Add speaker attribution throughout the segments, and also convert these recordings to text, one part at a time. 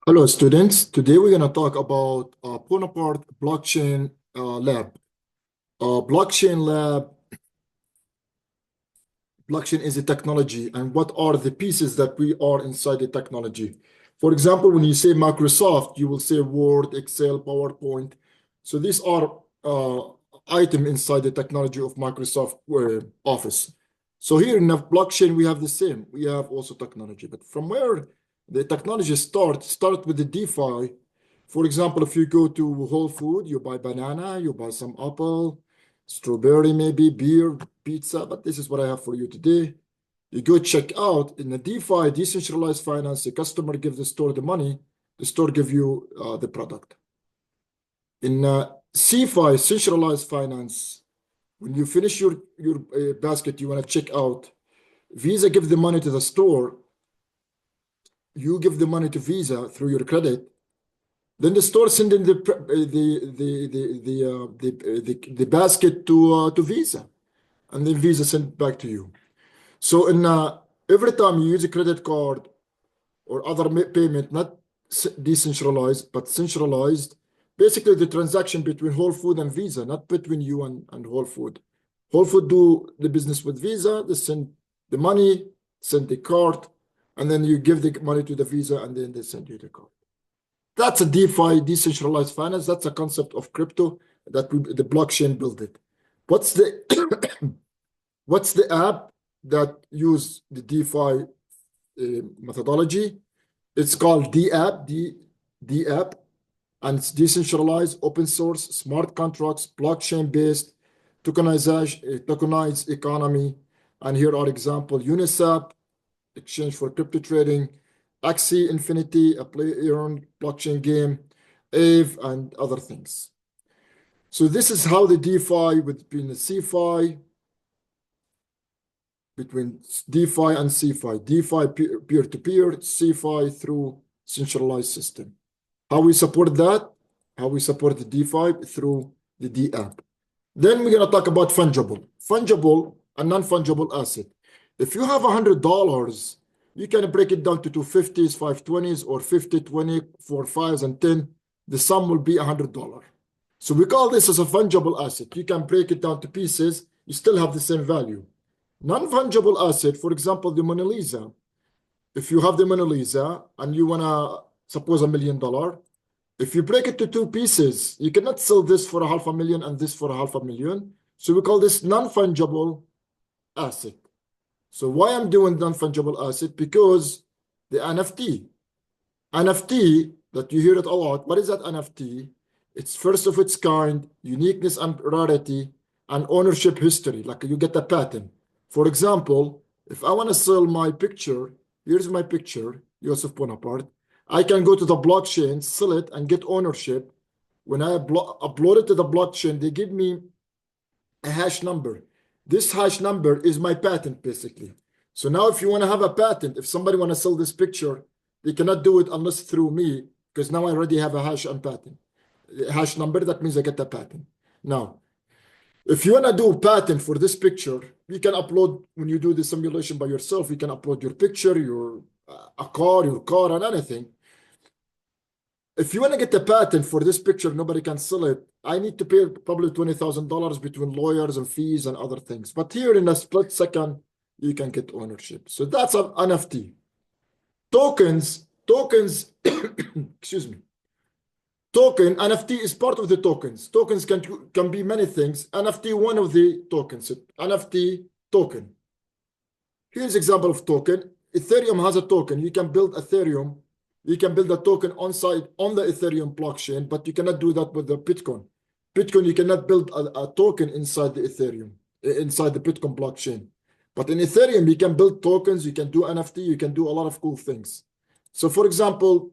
Speaker 1: Hello, students. Today we're going to talk about Bonaparte Blockchain Lab. Blockchain Lab, blockchain is a technology, and what are the pieces that we are inside the technology? For example, when you say Microsoft, you will say Word, Excel, PowerPoint. So these are items inside the technology of Microsoft Office. So here in the blockchain, we have the same. We have also technology, but from where the technology start with the DeFi. For example, if you go to Whole Food, you buy banana, you buy some apple, strawberry, maybe beer, pizza, but this is what I have for you today. You go check out in the DeFi, decentralized finance, the customer gives the store the money, the store give you the product. In CeFi, centralized finance, when you finish your basket, you want to check out, Visa give the money to the store, you give the money to Visa through your credit, then the store sending the basket to Visa, and then Visa send back to you. So in every time you use a credit card or other payment, not decentralized but centralized, basically the transaction between Whole Food and Visa, not between you and Whole Food. Whole Food do the business with Visa, they send the money, send the card, and then you give the money to the Visa, and then they send you the card. That's a DeFi, decentralized finance. That's a concept of crypto that the blockchain built it. What's the what's the app that use the DeFi methodology? It's called DApp, and it's decentralized, open source, smart contracts, blockchain based, tokenized economy. And here are example: Uniswap, exchange for crypto trading, Axie Infinity, a play-earned blockchain game, Aave, and other things. So this is how the DeFi between the CeFi, between DeFi and CeFi, DeFi peer-to-peer, CeFi through centralized system. How we support that? How we support the DeFi through the DApp. Then we're going to talk about fungible and non-fungible asset. If you have $100, you can break it down to 250s, 520s, or 50, 20, 4, 5s, and 10. The sum will be $100. So we call this as a fungible asset. You can break it down to pieces. You still have the same value. Non-fungible asset, for example, the Mona Lisa. If you have the Mona Lisa and you want to suppose $1 million, if you break it to two pieces, you cannot sell this for $500,000 and this for $500,000. So we call this non-fungible asset. So why I'm doing non-fungible asset? Because the NFT that you hear it a lot, what is that NFT? It's first of its kind, uniqueness and rarity, and ownership history, like you get a patent. For example, if I want to sell my picture, here's my picture, Joseph Bonaparte. I can go to the blockchain, sell it, and get ownership. When I upload it to the blockchain, they give me a hash number. This hash number is my patent, basically. So now if you want to have a patent, if somebody want to sell this picture, they cannot do it unless through me, because now I already have a hash and patent. Hash number, that means I get a patent. Now, if you want to do a patent for this picture, you can upload, when you do the simulation by yourself, you can upload your picture, your car, and anything. If you want to get a patent for this picture, nobody can sell it. I need to pay probably $20,000 between lawyers and fees and other things. But here in a split second, you can get ownership. So that's an NFT. Tokens, excuse me. NFT is part of the tokens. Tokens can be many things. NFT, one of the tokens. NFT token. Here's example of token. Ethereum has a token. You can build Ethereum. You can build a token on the Ethereum blockchain, but you cannot do that with the Bitcoin. Bitcoin, you cannot build a token inside the Ethereum, inside the Bitcoin blockchain. But in Ethereum, you can build tokens, you can do NFT, you can do a lot of cool things. So for example,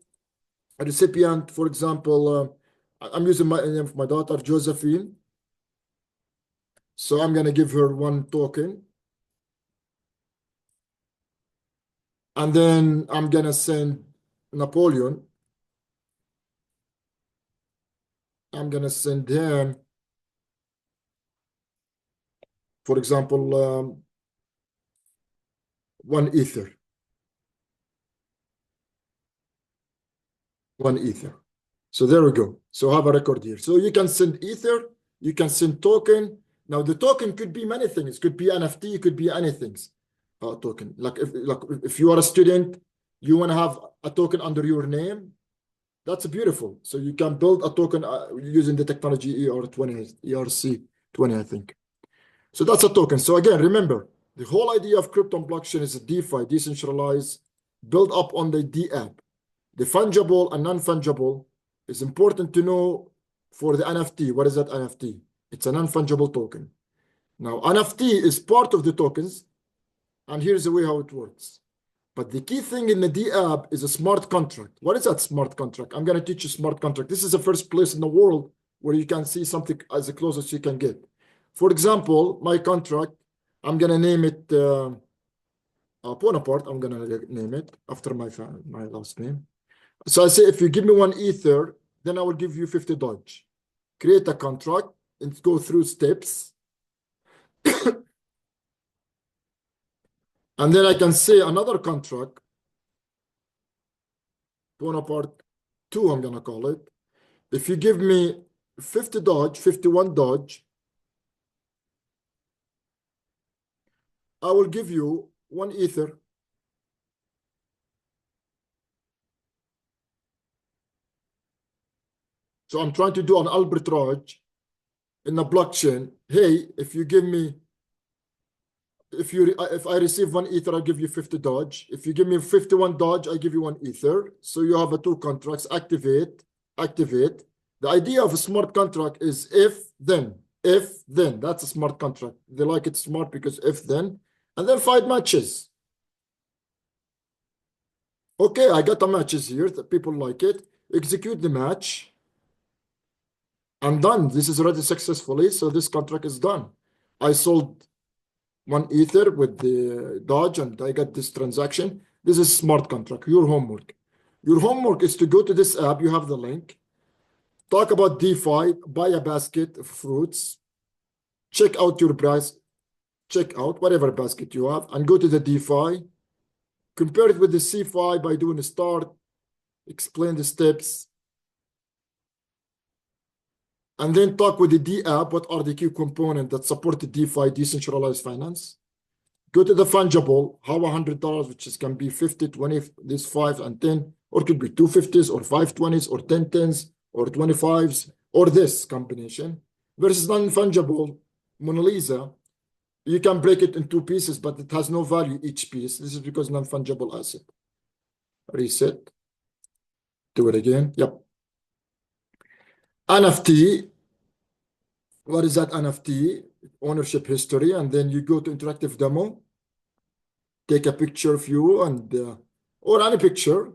Speaker 1: a recipient, for example, I'm using my name of my daughter, Josephine. So I'm going to give her one token. And then I'm going to send Napoleon. I'm going to send him, for example, one Ether. 1 Ether. So there we go. So have a record here. So you can send Ether, you can send token. Now the token could be many things. It could be NFT, it could be anything. Token. Like if you are a student, you want to have a token under your name. That's beautiful. So you can build a token using the technology ERC20, I think. So that's a token. So again, remember, the whole idea of crypto and blockchain is a DeFi, decentralized, built up on the DApp. The fungible and non-fungible is important to know for the NFT. What is that NFT? It's a non-fungible token. Now, NFT is part of the tokens, and here's the way how it works. But the key thing in the DApp is a smart contract. What is that smart contract? I'm going to teach you smart contract. This is the first place in the world where you can see something as close as you can get. For example, my contract, I'm going to name it Bonaparte. I'm going to name it after my last name. So I say, if you give me 1 Ether, then I will give you 50 Dodge. Create a contract and go through steps. And then I can say another contract, Bonaparte 2, I'm going to call it. If you give me 50 Dodge, 51 Dodge, I will give you 1 Ether. So I'm trying to do an arbitrage in the blockchain. Hey, if you give me, if I receive 1 Ether, I'll give you 50 Dodge. If you give me 51 Dodge, I give you 1 Ether. So you have 2 contracts. Activate. The idea of a smart contract is if then. That's a smart contract. They like it smart because if then, and then 5 matches. Okay, I got the matches here. The people like it. Execute the match. I'm done. This is already successfully. So this contract is done. I sold 1 Ether with the Dodge and I got this transaction. This is smart contract. Your homework. Your homework is to go to this app. You have the link. Talk about DeFi. Buy a basket of fruits. Check out your price. Check out whatever basket you have and go to the DeFi. Compare it with the CeFi by doing a start. Explain the steps. And then talk with the DApp, what are the key components that support the DeFi, decentralized finance. Go to the fungible, how $100, which can be 50, 20, this 5 and 10, or it could be 250s or 520s or 10 10s or 25s, or this combination. Versus non-fungible, Mona Lisa, you can break it in 2 pieces, but it has no value each piece. This is because non-fungible asset. Reset. Do it again. Yep. NFT. What is that NFT? Ownership history. And then you go to interactive demo. Take a picture of you and or any picture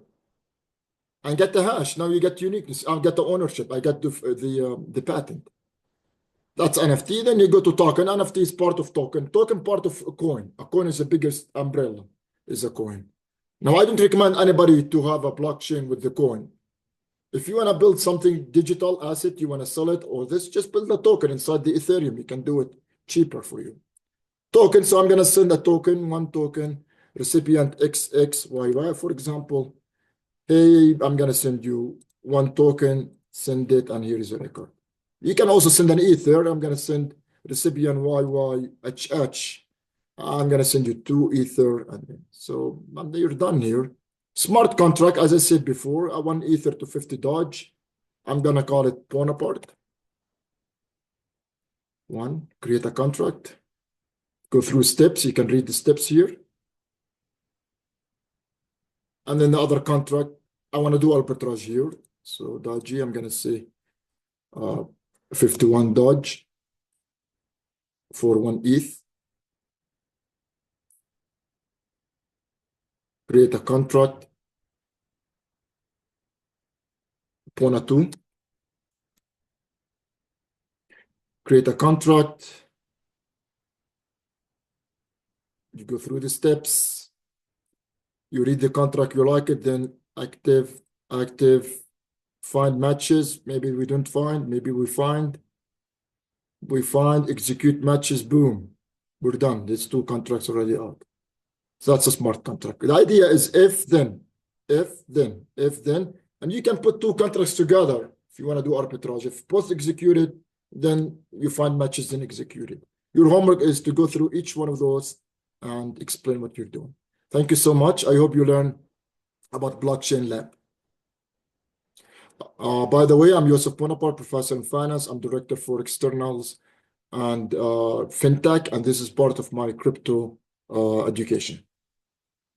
Speaker 1: and get the hash. Now you get uniqueness. I get the ownership. I get the patent. That's NFT. Then you go to token. NFT is part of token. Token part of a coin. A coin is the biggest umbrella, is a coin. Now I don't recommend anybody to have a blockchain with the coin. If you want to build something digital asset, you want to sell it or this, just build a token inside the Ethereum. You can do it cheaper for you. Token, so I'm going to send a token, 1 token, recipient XXYY, for example. Hey, I'm going to send you 1 token, send it, and here is a record. You can also send an Ether. I'm going to send recipient YYHH. I'm going to send you 2 Ether. And so you're done here. Smart contract, as I said before, 1 Ether to 50 Dodge. I'm going to call it Bonaparte. 1, create a contract. Go through steps. You can read the steps here. And then the other contract, I want to do arbitrage here. So Dodge, I'm going to say 51 Dodge for 1 ETH. Create a contract. Pona 2. Create a contract. You go through the steps. You read the contract, you like it, then active, find matches. Maybe we don't find, maybe we find. We find, execute matches, boom. We're done. These 2 contracts already out. So that's a smart contract. The idea is if then, And you can put two contracts together if you want to do arbitrage. If both executed, then you find matches and execute it. Your homework is to go through each one of those and explain what you're doing. Thank you so much. I hope you learn about Blockchain Lab. By the way, I'm Yusuf Bonaparte, professor in finance. I'm director for externals and fintech, and this is part of my crypto education.